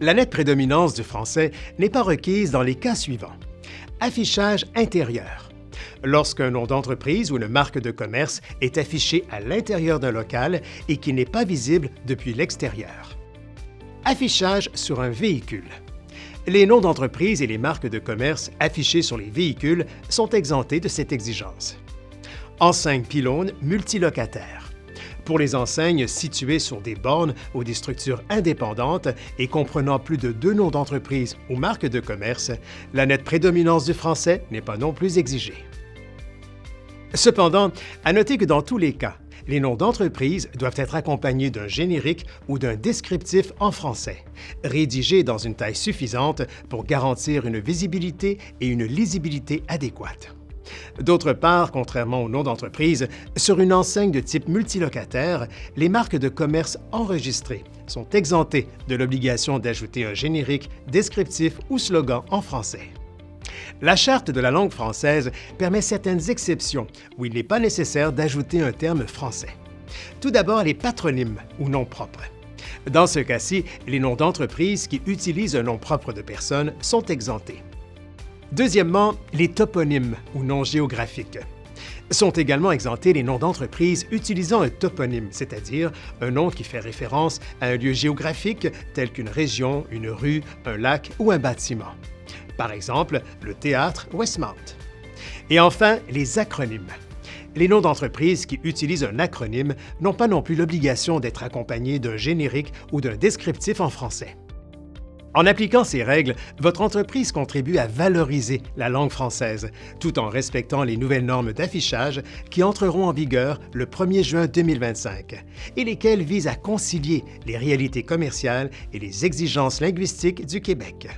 La nette prédominance du français n'est pas requise dans les cas suivants. Affichage intérieur. Lorsqu'un nom d'entreprise ou une marque de commerce est affiché à l'intérieur d'un local et qui n'est pas visible depuis l'extérieur. Affichage sur un véhicule. Les noms d'entreprise et les marques de commerce affichés sur les véhicules sont exemptés de cette exigence. Enseigne pylône multilocataire. Pour les enseignes situées sur des bornes ou des structures indépendantes et comprenant plus de 2 noms d'entreprise ou marques de commerce, la nette prédominance du français n'est pas non plus exigée. Cependant, à noter que dans tous les cas, les noms d'entreprise doivent être accompagnés d'un générique ou d'un descriptif en français, rédigé dans une taille suffisante pour garantir une visibilité et une lisibilité adéquates. D'autre part, contrairement aux noms d'entreprise, sur une enseigne de type multilocataire, les marques de commerce enregistrées sont exemptées de l'obligation d'ajouter un générique, descriptif ou slogan en français. La Charte de la langue française permet certaines exceptions où il n'est pas nécessaire d'ajouter un terme français. Tout d'abord, les patronymes ou noms propres. Dans ce cas-ci, les noms d'entreprise qui utilisent un nom propre de personne sont exemptés. Deuxièmement, les toponymes ou noms géographiques. Sont également exemptés les noms d'entreprise utilisant un toponyme, c'est-à-dire un nom qui fait référence à un lieu géographique tel qu'une région, une rue, un lac ou un bâtiment. Par exemple, le théâtre Westmount. Et enfin, les acronymes. Les noms d'entreprises qui utilisent un acronyme n'ont pas non plus l'obligation d'être accompagnés d'un générique ou d'un descriptif en français. En appliquant ces règles, votre entreprise contribue à valoriser la langue française, tout en respectant les nouvelles normes d'affichage qui entreront en vigueur le 1er juin 2025 et lesquelles visent à concilier les réalités commerciales et les exigences linguistiques du Québec.